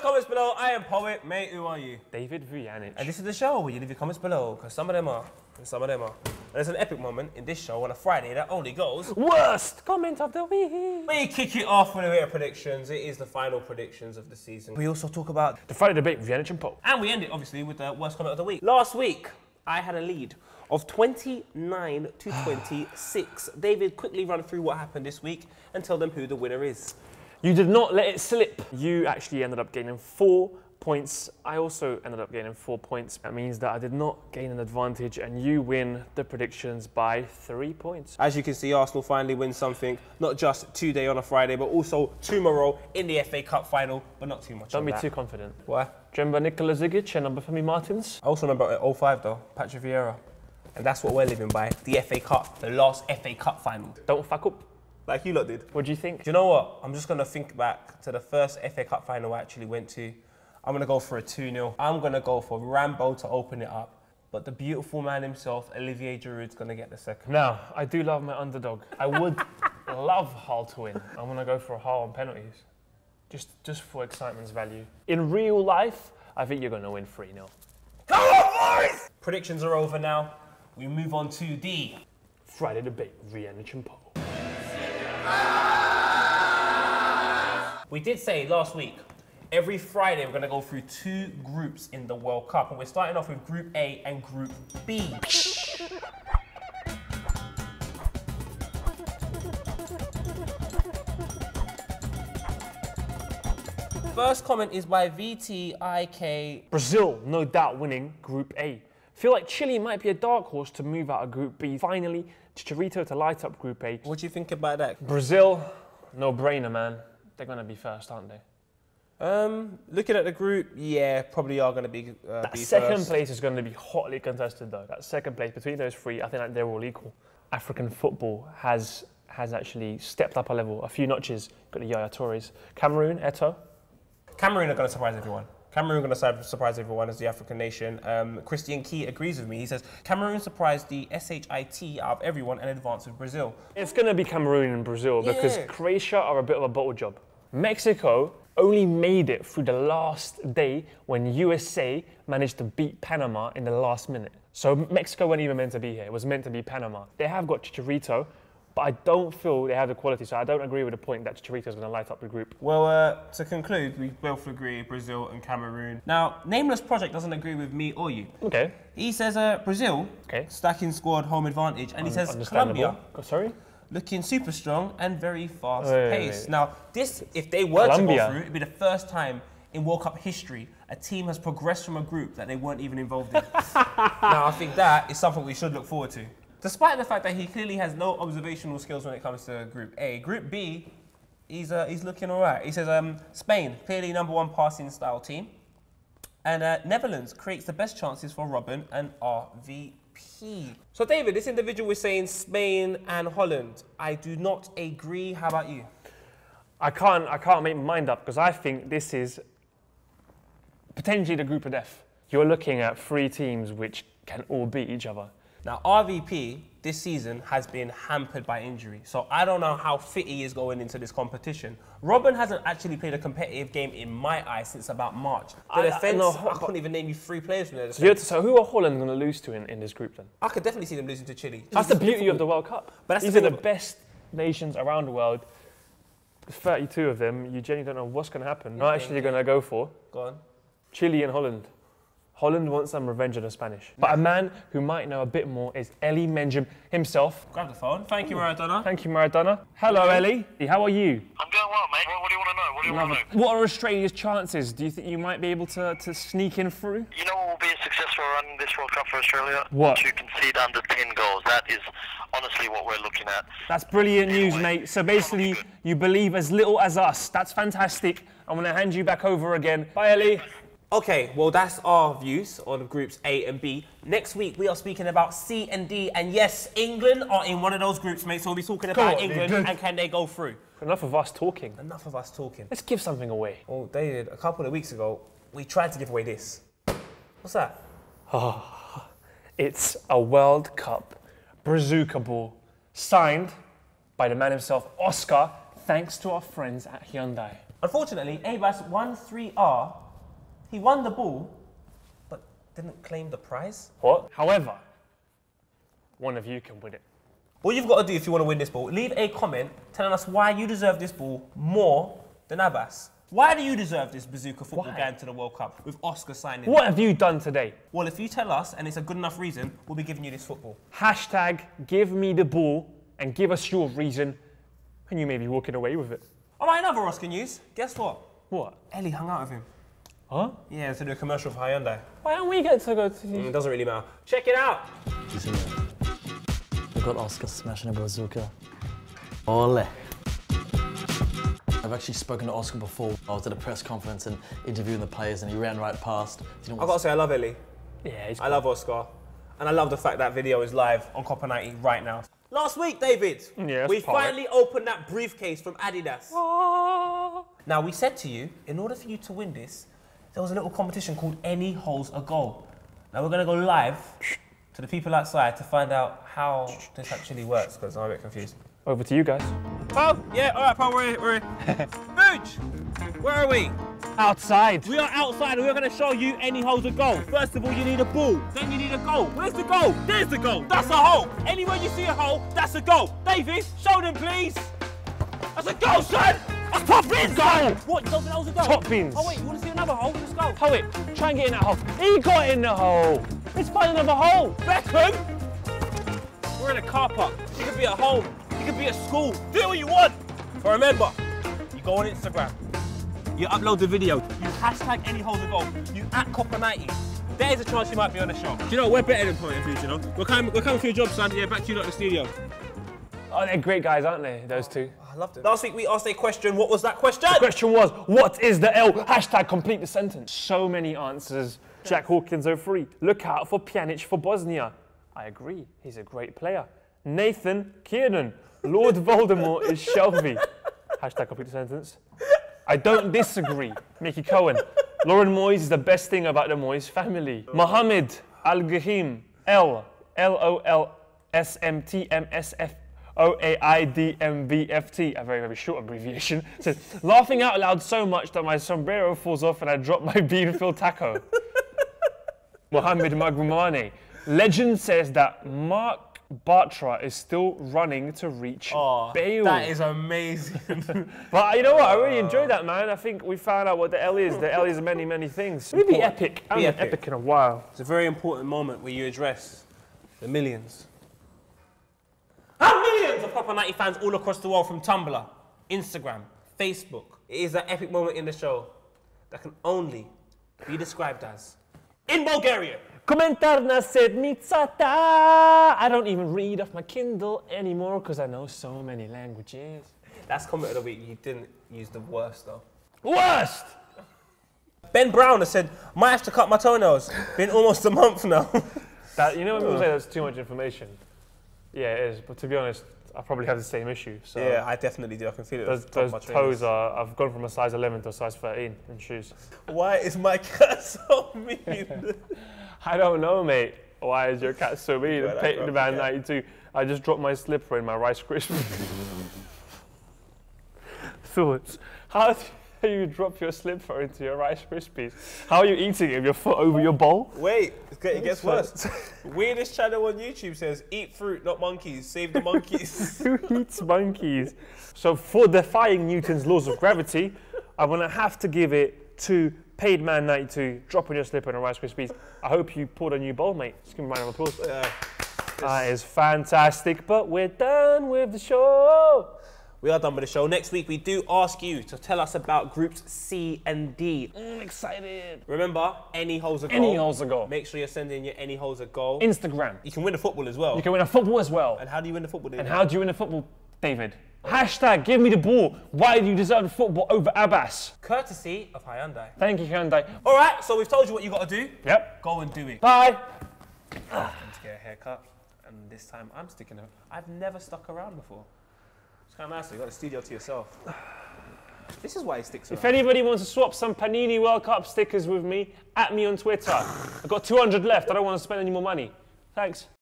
comments below. I am Poet. Mate, who are you? David Vujanic. And this is the show where you leave your comments below, because some of them are, and some of them are. And there's an epic moment in this show on a Friday that only goes... Worst comment of the week. We kick it off with a bit of predictions. It is the final predictions of the season. We also talk about... the Friday debate with Vujanic and Poe. And we end it, obviously, with the worst comment of the week. Last week, I had a lead of 29 to 26. David, quickly run through what happened this week and tell them who the winner is. You did not let it slip. You actually ended up gaining 4 points. I also ended up gaining 4 points. That means that I did not gain an advantage and you win the predictions by 3 points. As you can see, Arsenal finally win something, not just today on a Friday, but also tomorrow in the FA Cup final, but not too much. Don't be too confident. Why? Do you remember Nikola Zigic and Femi Martins? I also remember 05 though, Patrick Vieira. And that's what we're living by, the FA Cup, the last FA Cup final. Don't fuck up. Like you lot did. What do you think? Do you know what? I'm just going to think back to the first FA Cup final I actually went to. I'm going to go for a 2-0. I'm going to go for Rambo to open it up. But the beautiful man himself, Olivier Giroud's going to get the second. Now, I do love my underdog. I would love Hull to win. I'm going to go for a Hull on penalties. Just for excitement's value. In real life, I think you're going to win 3-0. Come on, boys! Predictions are over now. We move on to the Friday debate, Vujanic and Poe. We did say last week, every Friday we're going to go through 2 groups in the World Cup. And we're starting off with Group A and Group B. First comment is by VTIK. Brazil, no doubt winning Group A. Feel like Chile might be a dark horse to move out of Group B. Finally, Chicharito to light up Group A. What do you think about that? Brazil, no brainer, man. They're going to be first, aren't they? Looking at the group, yeah, probably are going to be second first. place is going to be hotly contested, though. That second place between those 3, I think like they're all equal. African football has actually stepped up a level, a few notches. Got the Yaya Toures. Cameroon, Eto'o. Cameroon are going to surprise everyone. Cameroon are going to surprise everyone as the African nation. Christian Key agrees with me. He says, Cameroon surprised the SHIT out of everyone and advanced with Brazil. It's going to be Cameroon and Brazil because Croatia are a bit of a bottle job. Mexico only made it through the last day when USA managed to beat Panama in the last minute. So Mexico weren't even meant to be here. It was meant to be Panama. They have got Chicharito, but I don't feel they have the quality, so I don't agree with the point that Chicharito is going to light up the group. Well, to conclude, we both agree Brazil and Cameroon. Now, Nameless Project doesn't agree with me or you. Okay. He says Brazil, stacking squad, home advantage, and he says Colombia, looking super strong and very fast paced. Now, this, if they were to go through, it'd be the first time in World Cup history a team has progressed from a group that they weren't even involved in. Now, I think that is something we should look forward to. Despite the fact that he clearly has no observational skills when it comes to Group A. Group B, he's looking all right. He says Spain, clearly #1 passing style team. And Netherlands creates the best chances for Robin and RVP. So David, this individual is saying Spain and Holland. I do not agree. How about you? I can't make my mind up because I think this is potentially the group of death. You're looking at 3 teams which can all beat each other. Now, RVP this season has been hampered by injury, so I don't know how fit he is going into this competition. Robin hasn't actually played a competitive game in my eyes since about March. The defence, I couldn't even name you 3 players from there. So who are Holland going to lose to in this group then? I could definitely see them losing to Chile. That's the beauty of the World Cup. But these are the best nations around the world. 32 of them, you genuinely don't know what's going to happen. Not actually going to go for. Go on. Chile and Holland. Holland wants some revenge on the Spanish. But a man who might know a bit more is Eli Menjum himself. Grab the phone. Thank you, Maradona. Thank you, Maradona. Hello, Eli. How are you? I'm doing well, mate. What do you want to know? What do you want to know? What are Australia's chances? Do you think you might be able to sneak in through? You know what will be a successful run in this World Cup for Australia? What? To concede under 10 goals. That is honestly what we're looking at. That's brilliant news, mate. So basically, you believe as little as us. That's fantastic. I'm going to hand you back over again. Bye, Eli. Okay, well, that's our views on groups A and B. Next week, we are speaking about C and D. And yes, England are in one of those groups, mate. So we'll be talking about England and can they go through. Enough of us talking. Enough of us talking. Let's give something away. Well, David, a couple of weeks ago, we tried to give away this. What's that? Oh, it's a World Cup bazooka ball signed by the man himself, Oscar, thanks to our friends at Hyundai. Unfortunately, Abbas won 3R. He won the ball, but didn't claim the prize. What? However, one of you can win it. All you've got to do if you want to win this ball, leave a comment telling us why you deserve this ball more than Abbas. Why do you deserve this bazooka football going to the World Cup with Oscar signing? What have you done today? Well, if you tell us and it's a good enough reason, we'll be giving you this football. Hashtag give me the ball and give us your reason and you may be walking away with it. All right, another Oscar news. Guess what? What? Ellie hung out with him. Huh? Yeah, to do a commercial for Hyundai. Why don't we get to go to It doesn't really matter. Check it out. You see that? We got Oscar smashing a bazooka. Ole. I've actually spoken to Oscar before. I was at a press conference and interviewing the players and he ran right past. I've got to say, I love Ellie. Yeah, I love Oscar. And I love the fact that video is live on Copper 90 right now. Last week, David, we finally opened that briefcase from Adidas. Oh. Now, we said to you, in order for you to win this, there was a little competition called Any Holes a Goal. Now, we're going to go live to the people outside to find out how this actually works, because I'm a bit confused. Over to you guys. Oh, yeah, all right, pal, we're here. Booch, where are we? Outside. We are outside and we're going to show you any holes a goal. First of all, you need a ball. Then you need a goal. Where's the goal? There's the goal. That's a hole. Anywhere you see a hole, that's a goal. David, show them, please. That's a goal, son. That's top bins. Goal. What? Those holes a goal? Top bins. Oh, wait, you want to see another hole? Let's go. Poet, try and get in that hole. He got in the hole. Let's find another hole. Beckham. We're in a car park. You could be at home. You could be at school. Do what you want. But remember, you go on Instagram. You upload the video, you hashtag any holes a goal, you at Copper90. There's a chance you might be on the show. Do you know, we're better than Point of View, you know? We're coming for your job, son. Yeah, back to you at the studio. Oh, they're great guys, aren't they, those two? I loved it. Last week we asked a question. What was that question? The question was, what is the L? Hashtag complete the sentence. So many answers. Jack Hawkins 03. Look out for Pjanic for Bosnia. I agree, he's a great player. Nathan Kiernan. Lord Voldemort is Shelby. Hashtag complete the sentence. I don't disagree. Mickey Cohen. Lauren Moyes is the best thing about the Moyes family. Mohammed Al-Ghahim. LOLSMTMSFOAIDMVFT, a very, very short abbreviation, says, laughing out loud so much that my sombrero falls off and I drop my bean-filled taco. Mohammed Magrumane. Legend says that Mark Bartra is still running to reach Bale. That is amazing. But you know what? I really enjoyed that, man. I think we found out what the L is. The L is many, many things. Maybe epic. I haven't been epic in a while. It's a very important moment where you address the millions. Millions of Copper 90 fans all across the world from Tumblr, Instagram, Facebook. It is that epic moment in the show that can only be described as in Bulgarian. Komentar na sedmicata. I don't even read off my Kindle anymore because I know so many languages. That's comment of the week. You didn't use the worst though. Worst! Ben Brown has said, might have to cut my toenails. Been almost a month now. That, you know when people say that's too much information? Yeah, it is. But to be honest, I probably have the same issue. So yeah, I definitely do. I can feel it. Those toes are, I've gone from a size 11 to a size 13 in shoes. Why is my cat so mean? I don't know, mate. Why is your cat so mean? The man 92. I just dropped my slipper in my Rice Krispies. Thoughts? How do you drop your slipper into your Rice Krispies? How are you eating it? With your foot over your bowl? Wait, it gets worse. Weirdest channel on YouTube says, eat fruit, not monkeys. Save the monkeys. Who eats monkeys? So for defying Newton's laws of gravity, I'm going to have to give it to Paid Man 92, dropping your slipper in a Rice Krispies. I hope you poured a new bowl, mate. Just give me a round of applause. That is fantastic, but we're done with the show. We are done with the show. Next week, we do ask you to tell us about groups C and D. I'm excited. Remember, any holes a goal. Any holes a goal. Make sure you're sending your any holes a goal. Instagram. You can win a football as well. You can win a football as well. And how do you win the football, David? And how do you win a football, David? Hashtag give me the ball. Why do you deserve the football over Abbas? Courtesy of Hyundai. Thank you, Hyundai. All right, so we've told you what you got to do. Yep. Go and do it. Bye. I need to get a haircut, and this time I'm sticking around. I've never stuck around before. It's kind of nice. You got the studio to yourself. This is why he sticks around. If anybody wants to swap some Panini World Cup stickers with me, at me on Twitter. I've got 200 left. I don't want to spend any more money. Thanks.